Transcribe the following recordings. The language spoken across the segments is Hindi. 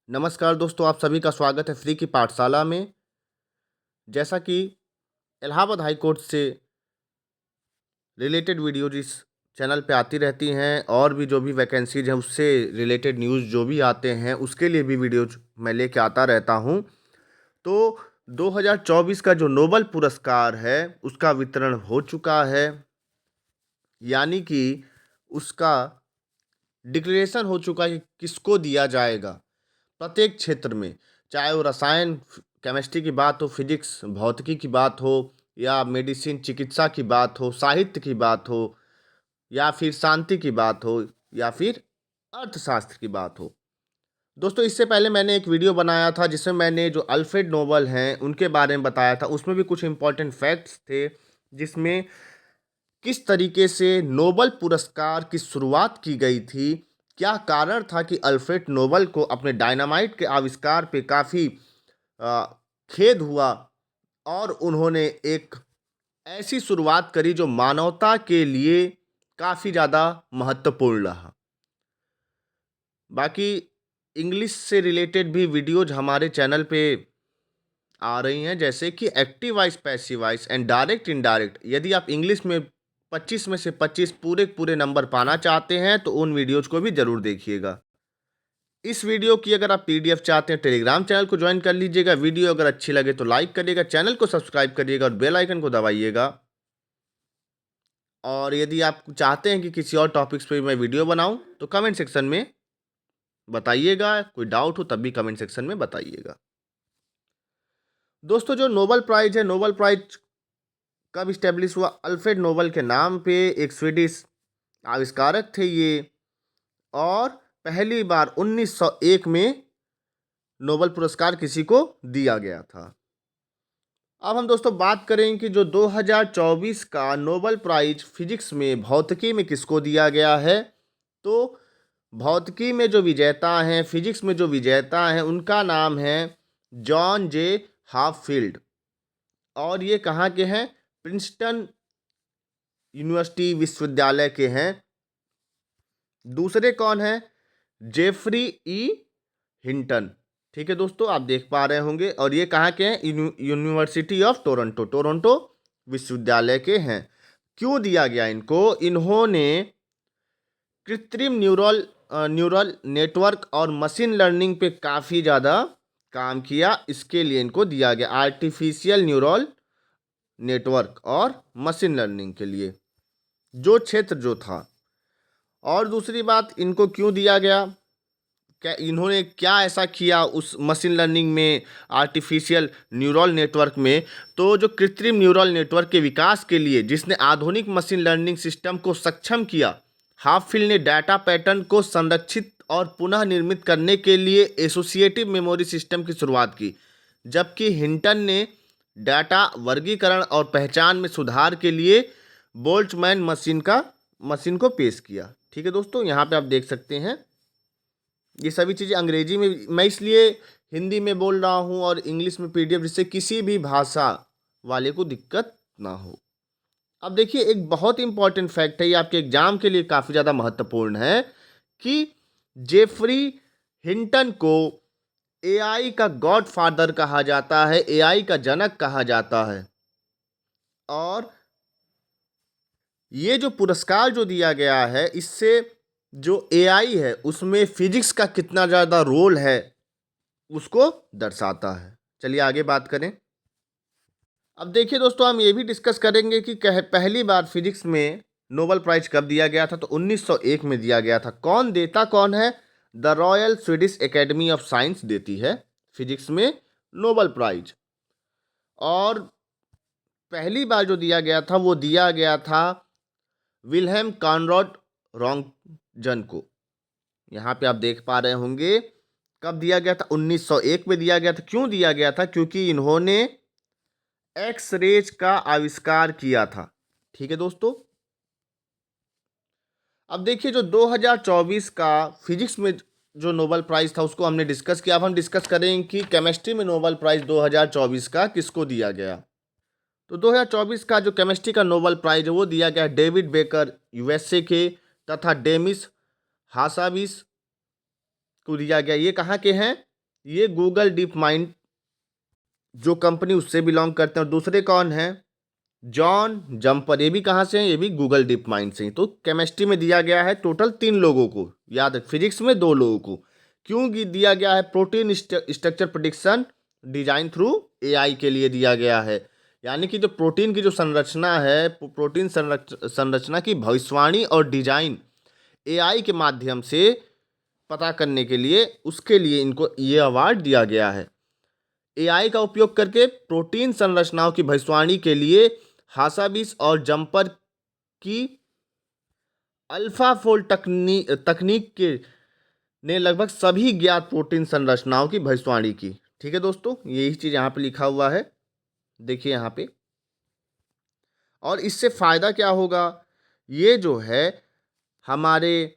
नमस्कार दोस्तों, आप सभी का स्वागत है फ्री की पाठशाला में। जैसा कि इलाहाबाद हाई कोर्ट से रिलेटेड वीडियोज़ इस चैनल पे आती रहती हैं और भी जो भी वैकेंसीज़ हैं उससे रिलेटेड न्यूज़ जो भी आते हैं उसके लिए भी वीडियोज़ मैं लेके आता रहता हूँ। तो 2024 का जो नोबेल पुरस्कार है उसका वितरण हो चुका है, यानी कि उसका डिक्लेरेशन हो चुका है कि किसको दिया जाएगा। प्रत्येक क्षेत्र में, चाहे वो रसायन केमिस्ट्री की बात हो, फिजिक्स भौतिकी की बात हो, या मेडिसिन चिकित्सा की बात हो, साहित्य की बात हो, या फिर शांति की बात हो, या फिर अर्थशास्त्र की बात हो। दोस्तों, इससे पहले मैंने एक वीडियो बनाया था जिसमें मैंने जो अल्फ्रेड नोबेल हैं उनके बारे में बताया था। उसमें भी कुछ इंपॉर्टेंट फैक्ट्स थे, जिसमें किस तरीके से नोबेल पुरस्कार की शुरुआत की गई थी, क्या कारण था कि अल्फ्रेड नोबेल को अपने डायनामाइट के आविष्कार पे काफ़ी खेद हुआ और उन्होंने एक ऐसी शुरुआत करी जो मानवता के लिए काफ़ी ज़्यादा महत्वपूर्ण रहा। बाकी इंग्लिश से रिलेटेड भी वीडियोज हमारे चैनल पे आ रही हैं, जैसे कि active voice, passive voice and direct indirect. यदि आप इंग्लिश में 25 में से 25 पूरे पूरे नंबर पाना चाहते हैं तो उन वीडियोज को भी ज़रूर देखिएगा। इस वीडियो की अगर आप पीडीएफ चाहते हैं, टेलीग्राम चैनल को ज्वाइन कर लीजिएगा। वीडियो अगर अच्छी लगे तो लाइक करिएगा, चैनल को सब्सक्राइब करिएगा और बेल आइकन को दबाइएगा। और यदि आप चाहते हैं कि किसी और टॉपिक्स पे मैं वीडियो बनाऊं तो कमेंट सेक्शन में बताइएगा। कोई डाउट हो तब भी कमेंट सेक्शन में बताइएगा। दोस्तों, जो नोबेल प्राइज है, नोबेल प्राइज कब इस्टेब्लिश हुआ? अल्फ्रेड नोबेल के नाम पे एक स्वीडिश आविष्कारक थे ये, और पहली बार 1901 में नोबेल पुरस्कार किसी को दिया गया था। अब हम दोस्तों बात करें कि जो 2024 का नोबेल प्राइज फिजिक्स में भौतिकी में किसको दिया गया है। तो भौतिकी में जो विजेता हैं, फिजिक्स में जो विजेता हैं, उनका नाम है जॉन जे हाफील्ड, और ये कहाँ के हैं? प्रिंसटन यूनिवर्सिटी विश्वविद्यालय के हैं। दूसरे कौन है? जेफरी ई हिंटन। ठीक है दोस्तों, आप देख पा रहे होंगे। और ये कहाँ के हैं? यूनिवर्सिटी ऑफ टोरंटो, टोरंटो विश्वविद्यालय के हैं। क्यों दिया गया इनको? इन्होंने कृत्रिम न्यूरल नेटवर्क और मशीन लर्निंग पे काफ़ी ज़्यादा काम किया, इसके लिए इनको दिया गया। आर्टिफिशियल न्यूरल नेटवर्क और मशीन लर्निंग के लिए जो क्षेत्र जो था। और दूसरी बात, इनको क्यों दिया गया? क्या इन्होंने क्या ऐसा किया उस मशीन लर्निंग में, आर्टिफिशियल न्यूरल नेटवर्क में? तो जो कृत्रिम न्यूरल नेटवर्क के विकास के लिए जिसने आधुनिक मशीन लर्निंग सिस्टम को सक्षम किया, हाफिल ने डाटा पैटर्न को संरक्षित और पुनः निर्मित करने के लिए एसोसिएटिव मेमोरी सिस्टम की शुरुआत की, जबकि हिंटन ने डाटा वर्गीकरण और पहचान में सुधार के लिए बोल्ट्जमैन मशीन को पेश किया। ठीक है दोस्तों, यहाँ पे आप देख सकते हैं ये सभी चीज़ें अंग्रेजी में, मैं इसलिए हिंदी में बोल रहा हूँ और इंग्लिश में पीडीएफ, जिससे किसी भी भाषा वाले को दिक्कत ना हो। अब देखिए, एक बहुत इंपॉर्टेंट फैक्ट है, ये आपके एग्जाम के लिए काफ़ी ज़्यादा महत्वपूर्ण है, कि जेफरी हिंटन को एआई का गॉडफादर कहा जाता है, एआई का जनक कहा जाता है। और ये जो पुरस्कार जो दिया गया है, इससे जो एआई है उसमें फिजिक्स का कितना ज़्यादा रोल है उसको दर्शाता है। चलिए आगे बात करें। अब देखिए दोस्तों, हम ये भी डिस्कस करेंगे कि पहली बार फिजिक्स में नोबेल प्राइज कब दिया गया था। तो 1901 में दिया गया था। कौन देता कौन है? The Royal Swedish Academy of science देती है फिजिक्स में नोबेल प्राइज। और पहली बार जो दिया गया था वो दिया गया था विल्हेम कॉनराड रॉन्टजन को। यहाँ पे आप देख पा रहे होंगे कब दिया गया था? 1901 में दिया गया था। क्यों दिया गया था? क्योंकि इन्होंने एक्स रेज का आविष्कार किया था। ठीक है दोस्तों, अब देखिए जो 2024 का फिजिक्स में जो नोबेल प्राइज था उसको हमने डिस्कस किया। अब हम डिस्कस करेंगे कि केमिस्ट्री में नोबेल प्राइज 2024 का किसको दिया गया। तो 2024 का जो केमिस्ट्री का नोबेल प्राइज है वो दिया गया डेविड बेकर यूएसए के, तथा डेमिस हासाविस को दिया गया। ये कहाँ के हैं? ये गूगल डीप माइंड जो कंपनी उससे बिलोंग करते हैं। और दूसरे कौन हैं? John jumper. ये भी कहाँ से हैं? ये भी गूगल डीप माइंड से ही। तो केमिस्ट्री में दिया गया है टोटल 3 लोगों को, याद है। फिजिक्स में 2 लोगों को। क्यों दिया गया है? Protein structure prediction design through AI के लिए दिया गया है। यानी कि जो प्रोटीन की जो संरचना है, प्रोटीन संरचना की भविष्यवाणी और डिजाइन एआई के माध्यम से पता करने के लिए, उसके लिए इनको ये अवार्ड दिया गया है। एआई का उपयोग करके प्रोटीन संरचनाओं की भविष्यवाणी के लिए हासाबिस और जम्पर की अल्फाफोल्ड तकनीक के ने लगभग सभी ज्ञात प्रोटीन संरचनाओं की भविष्यवाणी की। ठीक है दोस्तों, यही चीज यहाँ पे लिखा हुआ है, देखिए यहाँ पे। और इससे फायदा क्या होगा? ये जो है हमारे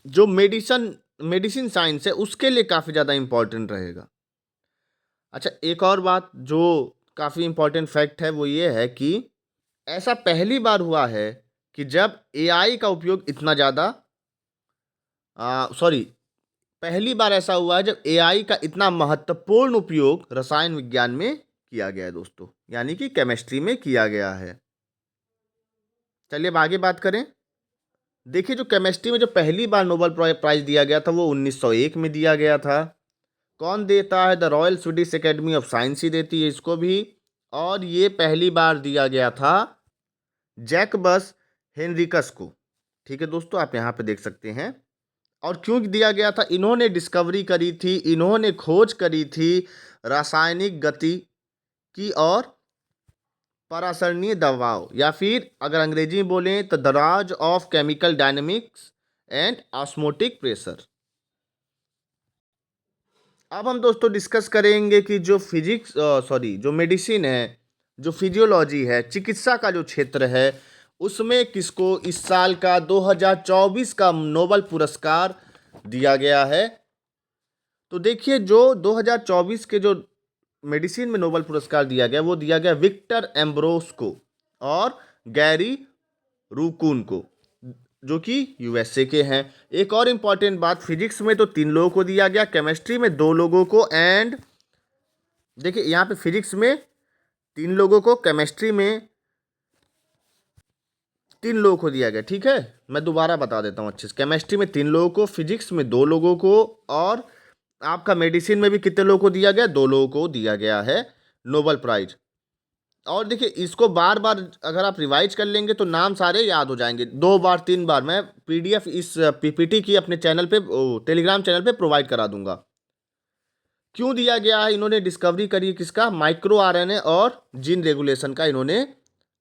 जो मेडिसिन साइंस है उसके लिए काफ़ी ज़्यादा इम्पोर्टेंट रहेगा। अच्छा, एक और बात जो काफ़ी इम्पोर्टेंट फैक्ट है वो ये है कि ऐसा पहली बार हुआ है कि जब एआई का उपयोग इतना ज़्यादा सॉरी पहली बार ऐसा हुआ है जब एआई का इतना महत्वपूर्ण उपयोग रसायन विज्ञान में किया गया है दोस्तों, यानी कि केमिस्ट्री में किया गया है। चलिए अब आगे बात करें। देखिए, जो केमिस्ट्री में जो पहली बार नोबेल प्राइज दिया गया था वो 1901 में दिया गया था। कौन देता है? The Royal Swedish Academy of Science ही देती है इसको भी। और ये पहली बार दिया गया था जैकबस हेनरिकस को। ठीक है दोस्तों, आप यहाँ पे देख सकते हैं। और क्यों दिया गया था? इन्होंने डिस्कवरी करी थी, इन्होंने खोज करी थी रासायनिक गति की और परासरणीय दबाव, या फिर अगर अंग्रेजी में बोलें तो the Raj of chemical dynamics and osmotic pressure. अब हम दोस्तों डिस्कस करेंगे कि जो जो मेडिसिन है, जो फिजियोलॉजी है, चिकित्सा का जो क्षेत्र है, उसमें किसको इस साल का 2024 का नोबेल पुरस्कार दिया गया है। तो देखिए, जो 2024 के जो मेडिसिन में नोबेल पुरस्कार दिया गया वो दिया गया विक्टर एम्ब्रोस को और गैरी रूकून को, जो कि यूएसए के हैं। एक और इम्पॉर्टेंट बात, फिजिक्स में तो 3 लोगों को दिया गया, केमिस्ट्री में 2 लोगों को, एंड देखिए यहाँ पे फिजिक्स में 3 लोगों को, केमिस्ट्री में 3 लोगों को दिया गया। ठीक है, मैं दोबारा बता देता हूँ अच्छे से। केमिस्ट्री में 3 लोगों को, फिजिक्स में 2 लोगों को, और आपका मेडिसिन में भी कितने लोगों को दिया गया? 2 लोगों को दिया गया है नोबेल प्राइज। और देखिए, इसको बार बार अगर आप रिवाइज कर लेंगे तो नाम सारे याद हो जाएंगे। 2 बार 3 बार मैं पीडीएफ इस पीपीटी की अपने चैनल पे, टेलीग्राम चैनल पे प्रोवाइड करा दूंगा। क्यों दिया गया है? इन्होंने डिस्कवरी करी है किसका? माइक्रो आरएनए और जीन रेगुलेशन का इन्होंने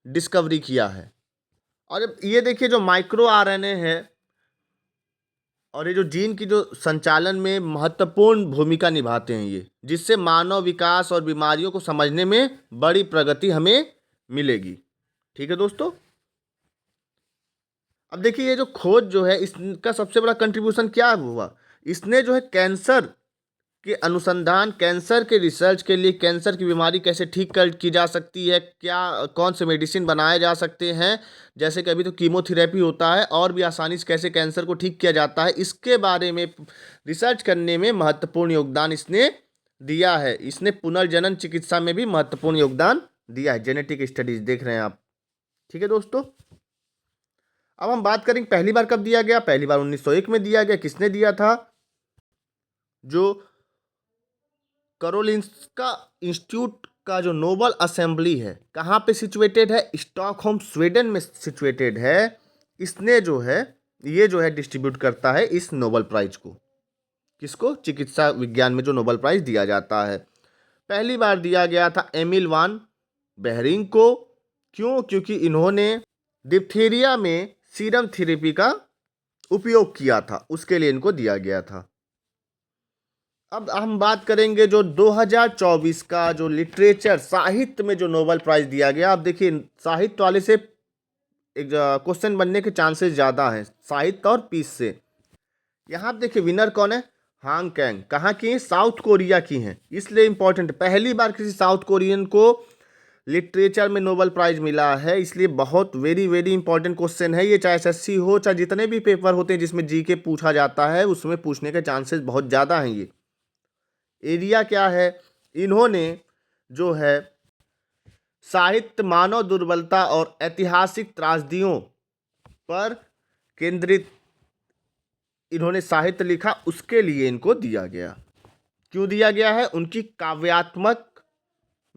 डिस्कवरी किया है। और ये देखिए, जो माइक्रो आरएनए है और ये जो जीन की जो संचालन में महत्वपूर्ण भूमिका निभाते हैं ये, जिससे मानव विकास और बीमारियों को समझने में बड़ी प्रगति हमें मिलेगी। ठीक है दोस्तों, अब देखिए ये जो खोज जो है इसका सबसे बड़ा कंट्रीब्यूशन क्या हुआ? इसने जो है कैंसर के अनुसंधान, कैंसर के रिसर्च के लिए, कैंसर की बीमारी कैसे ठीक कर की जा सकती है, क्या कौन से मेडिसिन बनाए जा सकते हैं, जैसे कि अभी तो कीमोथेरेपी होता है, और भी आसानी से कैसे कैंसर को ठीक किया जाता है, इसके बारे में रिसर्च करने में महत्वपूर्ण योगदान इसने दिया है। इसने पुनर्जनन चिकित्सा में भी महत्वपूर्ण योगदान दिया है। जेनेटिक स्टडीज देख रहे हैं आप। ठीक है दोस्तों, अब हम बात करेंगे पहली बार कब दिया गया। पहली बार 1901 में दिया गया। किसने दिया था? जो करोलिंस्का इंस्टीट्यूट का जो नोबल असेंबली है, कहाँ पे सिचुएटेड है? स्टॉकहोम स्वीडन में सिचुएटेड है। इसने जो है ये जो है डिस्ट्रीब्यूट करता है इस नोबल प्राइज को। किसको? चिकित्सा विज्ञान में जो नोबल प्राइज दिया जाता है। पहली बार दिया गया था एमिल वान बेहरिंग को। क्यों? क्योंकि इन्होंने डिप्थीरिया में सीरम थेरेपी का उपयोग किया था, उसके लिए इनको दिया गया था। अब हम बात करेंगे जो 2024 का जो लिटरेचर साहित्य में जो नोबेल प्राइज दिया गया। अब देखिए, साहित्य वाले से एक क्वेश्चन बनने के चांसेस ज़्यादा हैं, साहित्य और पीस से। यहाँ देखिए विनर कौन है? Hong Kang. कहाँ की? साउथ कोरिया की हैं, इसलिए इंपॉर्टेंट। पहली बार किसी साउथ कोरियन को लिटरेचर में नोबेल प्राइज मिला है, इसलिए बहुत वेरी वेरी इंपॉर्टेंट क्वेश्चन है ये, चाहे एसएससी हो चाहे जितने भी पेपर होते हैं जिसमें जीके पूछा जाता है उसमें पूछने के चांसेस बहुत ज़्यादा हैं। ये एरिया क्या है, इन्होंने जो है साहित्य मानव दुर्बलता और ऐतिहासिक त्रासदियों पर केंद्रित इन्होंने साहित्य लिखा, उसके लिए इनको दिया गया। क्यों दिया गया है? उनकी काव्यात्मक,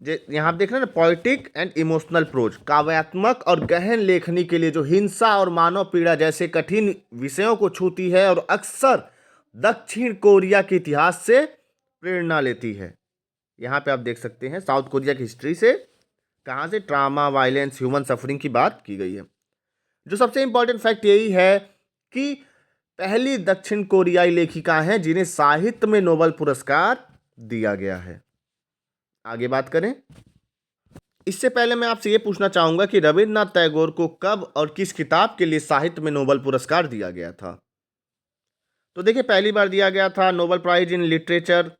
यहाँ आप देख रहे हैं ना, पोएटिक एंड इमोशनल प्रोज, काव्यात्मक और गहन लेखनी के लिए जो हिंसा और मानव पीड़ा जैसे कठिन विषयों को छूती है और अक्सर दक्षिण कोरिया के इतिहास से प्रेरणा लेती है। यहाँ पे आप देख सकते हैं साउथ कोरिया की हिस्ट्री से, कहाँ से ट्रामा, वायलेंस, ह्यूमन सफरिंग की बात की गई है। जो सबसे इंपॉर्टेंट फैक्ट यही है कि पहली दक्षिण कोरियाई लेखिका हैं जिन्हें साहित्य में नोबेल पुरस्कार दिया गया है। आगे बात करें, इससे पहले मैं आपसे ये पूछना चाहूंगा कि रविन्द्रनाथ टैगोर को कब और किस किताब के लिए साहित्य में नोबेल पुरस्कार दिया गया था? तो देखिए, पहली बार दिया गया था नोबेल प्राइज इन लिटरेचर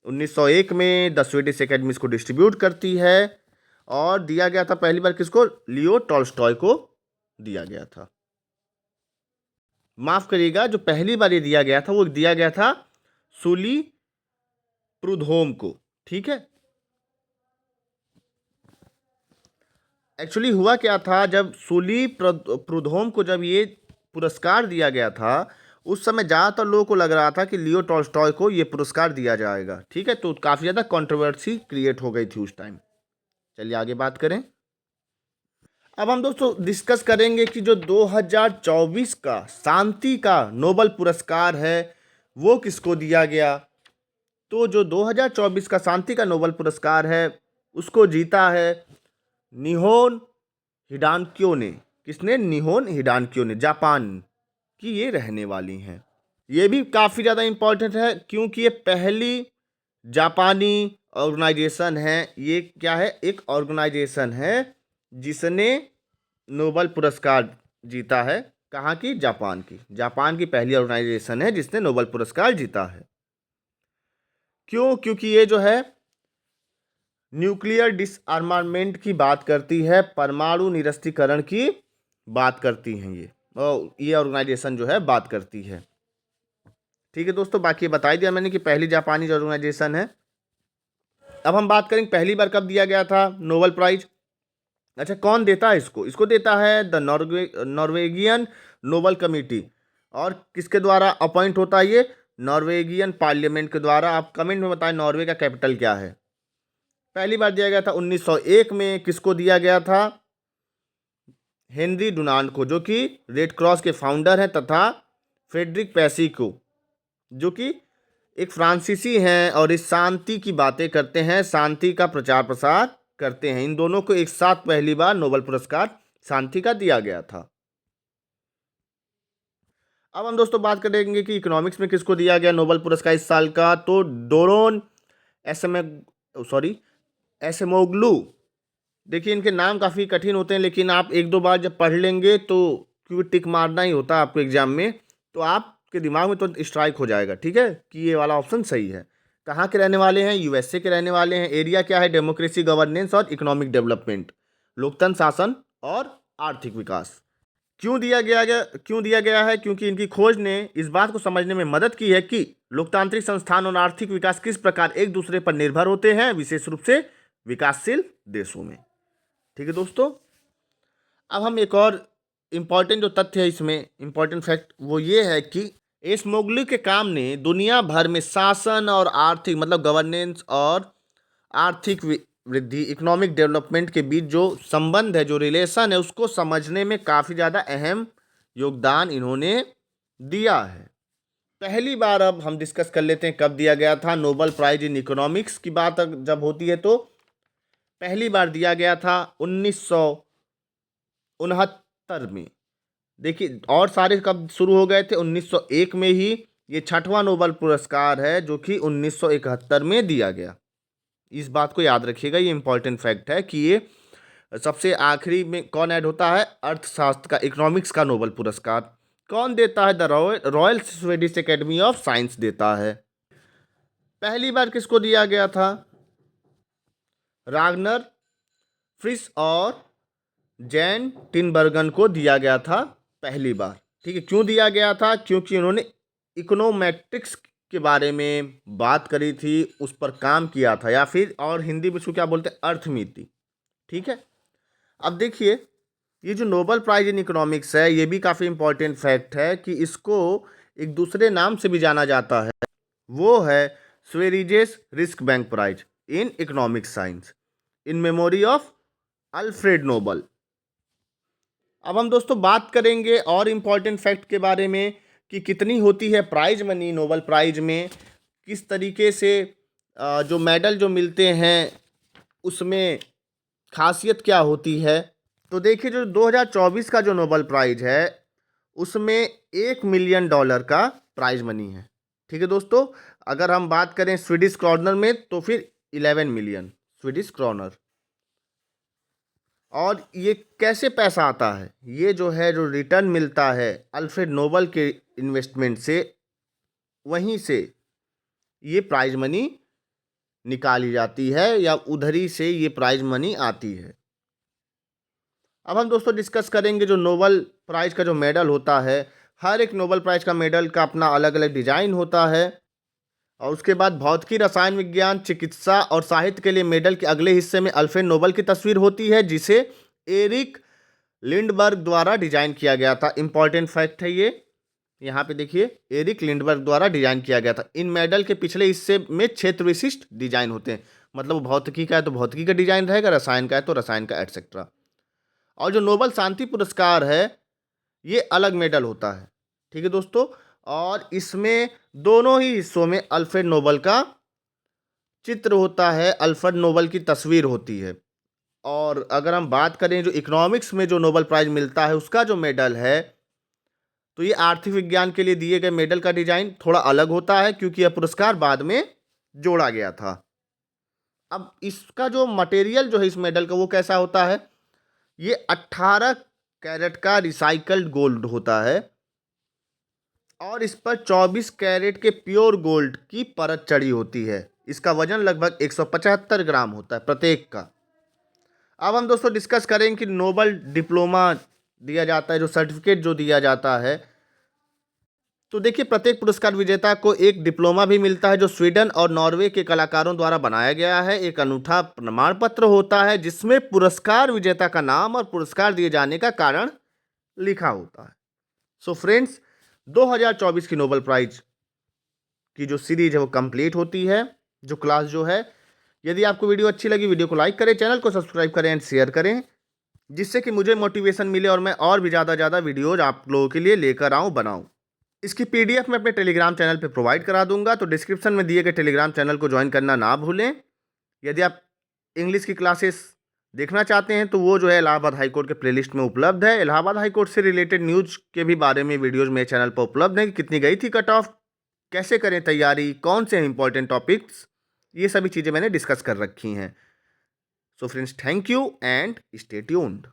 1901 में, द स्वीडिश एकेडमी इसको डिस्ट्रीब्यूट करती है, और दिया गया था पहली बार किसको? लियो टॉल्स्टॉय को दिया गया था। माफ करिएगा, जो पहली बार ये दिया गया था वो दिया गया था सुली प्रुधोम को। ठीक है, एक्चुअली हुआ क्या था, जब सुली प्रुधोम को जब ये पुरस्कार दिया गया था उस समय ज़्यादातर लोगों को लग रहा था कि लियो टॉल्स्टॉय को ये पुरस्कार दिया जाएगा। ठीक है, तो काफ़ी ज़्यादा कंट्रोवर्सी क्रिएट हो गई थी उस टाइम। चलिए आगे बात करें। अब हम दोस्तों डिस्कस करेंगे कि जो 2024 का शांति का नोबेल पुरस्कार है वो किसको दिया गया। तो जो 2024 का शांति का नोबेल पुरस्कार है उसको जीता है निहोन हिडानक्यो ने। किसने? निहोन हिडानक्यो ने, जापान की ये रहने वाली हैं। ये भी काफ़ी ज़्यादा इम्पोर्टेंट है क्योंकि ये पहली जापानी ऑर्गेनाइजेशन है। ये क्या है? एक ऑर्गेनाइजेशन है जिसने नोबेल पुरस्कार जीता है। कहाँ की? जापान की। जापान की पहली ऑर्गेनाइजेशन है जिसने नोबेल पुरस्कार जीता है। क्यों? क्योंकि ये जो है न्यूक्लियर डिसआर्मामेंट की बात करती है, परमाणु निरस्त्रीकरण की बात करती हैं ये ऑर्गेनाइजेशन जो है बात करती है। ठीक है दोस्तों, बाकी बता ही दिया मैंने कि पहली जापानी ऑर्गेनाइजेशन है। अब हम बात करेंगे पहली बार कब दिया गया था नोबेल प्राइज। अच्छा, कौन देता है इसको? इसको देता है द नॉर्वेगियन नोबेल कमेटी। और किसके द्वारा अपॉइंट होता है ये? नॉर्वेगियन पार्लियामेंट के द्वारा। आप कमेंट में बताएं नॉर्वे का कैपिटल क्या है। पहली बार दिया गया था 1901 में। किसको दिया गया था? हेनरी डुनांट को, जो कि रेड क्रॉस के फाउंडर हैं, तथा फ्रेडरिक पैसी को, जो कि एक फ्रांसीसी हैं और इस शांति की बातें करते हैं, शांति का प्रचार प्रसार करते हैं। इन दोनों को एक साथ पहली बार नोबेल पुरस्कार शांति का दिया गया था। अब हम दोस्तों बात करेंगे कि इकोनॉमिक्स में किसको दिया गया नोबेल पुरस्कार इस साल का। तो डोरोन एसेमोग्लू। देखिए, इनके नाम काफ़ी कठिन होते हैं, लेकिन आप एक दो बार जब पढ़ लेंगे तो, क्योंकि टिक मारना ही होता है आपको एग्जाम में, तो आपके दिमाग में तो स्ट्राइक हो जाएगा। ठीक है, कि ये वाला ऑप्शन सही है। कहाँ के रहने वाले हैं? यूएसए के रहने वाले हैं। एरिया क्या है? डेमोक्रेसी, गवर्नेंस और इकोनॉमिक डेवलपमेंट, लोकतंत्र शासन और आर्थिक विकास। क्यों दिया गया है? क्योंकि इनकी खोज ने इस बात को समझने में मदद की है कि लोकतांत्रिक संस्थान और आर्थिक विकास किस प्रकार एक दूसरे पर निर्भर होते हैं, विशेष रूप से विकासशील देशों में। ठीक है दोस्तों, अब हम एक और इम्पॉर्टेंट जो तथ्य है इसमें, इम्पॉर्टेंट फैक्ट, वो ये है कि एसमोग्लू के काम ने दुनिया भर में शासन और आर्थिक, मतलब गवर्नेंस और आर्थिक वृद्धि, इकोनॉमिक डेवलपमेंट के बीच जो संबंध है, जो रिलेशन है, उसको समझने में काफ़ी ज़्यादा अहम योगदान इन्होंने दिया है। पहली बार अब हम डिस्कस कर लेते हैं कब दिया गया था नोबेल प्राइज इन इकोनॉमिक्स की बात जब होती है तो पहली बार दिया गया था 1969 में। देखिए, और सारे कब शुरू हो गए थे? 1901 में ही। ये 6वां नोबेल पुरस्कार है जो कि 1971 में दिया गया। इस बात को याद रखिएगा, ये इंपॉर्टेंट फैक्ट है कि ये सबसे आखिरी में कौन ऐड होता है? अर्थशास्त्र का, इकोनॉमिक्स का नोबेल पुरस्कार कौन देता है? The Royal Swedish Academy of science देता है। पहली बार किसको दिया गया था? रागनर फ्रिश और जैन टिनबर्गन को दिया गया था पहली बार। ठीक है, क्यों दिया गया था? क्योंकि उन्होंने इकोनोमेट्रिक्स के बारे में बात करी थी, उस पर काम किया था, या फिर और हिंदी में इसको क्या बोलते हैं, अर्थनीति। ठीक है, अब देखिए ये जो नोबेल प्राइज इन इकोनॉमिक्स है, ये भी काफ़ी इंपॉर्टेंट फैक्ट है कि इसको एक दूसरे नाम से भी जाना जाता है, वो है Sveriges Riksbank prize in economics science in memory of Alfred Nobel. अब हम दोस्तों बात करेंगे और इम्पॉर्टेंट फैक्ट के बारे में कि कितनी होती है प्राइज मनी नोबेल प्राइज में, किस तरीके से जो मेडल जो मिलते हैं उसमें खासियत क्या होती है। तो देखिए जो 2024 का जो नोबेल प्राइज है उसमें $1 मिलियन का प्राइज मनी है। ठीक है दोस्तों, अगर हम बात करें स्वीडिश क्रॉनर में तो फिर 11 मिलियन स्वीडिश क्रॉनर। और ये कैसे पैसा आता है? ये जो है जो रिटर्न मिलता है अल्फ्रेड नोबल के इन्वेस्टमेंट से, वहीं से ये प्राइज मनी निकाली जाती है या उधर ही से ये प्राइज मनी आती है। अब हम दोस्तों डिस्कस करेंगे जो नोबेल प्राइज का जो मेडल होता है, हर एक नोबेल प्राइज का मेडल का अपना अलग अलग डिजाइन होता है। और उसके बाद भौतिकी, रसायन विज्ञान, चिकित्सा और साहित्य के लिए मेडल के अगले हिस्से में अल्फ्रेड नोबल की तस्वीर होती है, जिसे एरिक लिंडबर्ग द्वारा डिजाइन किया गया था। इंपॉर्टेंट फैक्ट है ये, यहाँ पे देखिए एरिक लिंडबर्ग द्वारा डिजाइन किया गया था। इन मेडल के पिछले हिस्से में क्षेत्र विशिष्ट डिजाइन होते हैं, मतलब भौतिकी का है तो भौतिकी का डिजाइन रहेगा, रसायन का है तो रसायन का, एटसेट्रा। और जो नोबल शांति पुरस्कार है ये अलग मेडल होता है। ठीक है दोस्तों, और इसमें दोनों ही हिस्सों में अल्फ्रेड नोबल का चित्र होता है, अल्फ्रेड नोबल की तस्वीर होती है। और अगर हम बात करें जो इकोनॉमिक्स में जो नोबेल प्राइज मिलता है उसका जो मेडल है, तो ये आर्थिक विज्ञान के लिए दिए गए मेडल का डिजाइन थोड़ा अलग होता है, क्योंकि यह पुरस्कार बाद में जोड़ा गया था। अब इसका जो मटेरियल जो है इस मेडल का वो कैसा होता है, ये 18 कैरेट का रिसाइकल्ड गोल्ड होता है और इस पर 24 कैरेट के प्योर गोल्ड की परत चढ़ी होती है। इसका वजन लगभग 175 ग्राम होता है प्रत्येक का। अब हम दोस्तों डिस्कस करेंगे कि नोबल डिप्लोमा दिया जाता है, जो सर्टिफिकेट जो दिया जाता है, तो देखिए प्रत्येक पुरस्कार विजेता को एक डिप्लोमा भी मिलता है जो स्वीडन और नॉर्वे के कलाकारों द्वारा बनाया गया है। एक अनूठा प्रमाण पत्र होता है जिसमें पुरस्कार विजेता का नाम और पुरस्कार दिए जाने का कारण लिखा होता है। सो फ्रेंड्स, 2024 की नोबेल प्राइज की जो सीरीज है वो कंप्लीट होती है, जो क्लास जो है। यदि आपको वीडियो अच्छी लगी, वीडियो को लाइक करें, चैनल को सब्सक्राइब करें एंड शेयर करें, जिससे कि मुझे मोटिवेशन मिले और मैं और भी ज़्यादा वीडियोज आप लोगों के लिए लेकर आऊँ, बनाऊँ। इसकी पीडीएफ मैं अपने टेलीग्राम चैनल पे प्रोवाइड करा दूंगा, तो डिस्क्रिप्शन में दिए गए टेलीग्राम चैनल को ज्वाइन करना ना भूलें। यदि आप इंग्लिश की क्लासेस देखना चाहते हैं तो वो जो है इलाहाबाद हाईकोर्ट के प्लेलिस्ट में उपलब्ध है। इलाहाबाद हाईकोर्ट से रिलेटेड न्यूज़ के भी बारे में वीडियोज़ मेरे चैनल पर उपलब्ध हैं कि कितनी गई थी कट ऑफ, कैसे करें तैयारी, कौन से इंपॉर्टेंट टॉपिक्स, ये सभी चीज़ें मैंने डिस्कस कर रखी हैं। So friends, thank you and stay tuned.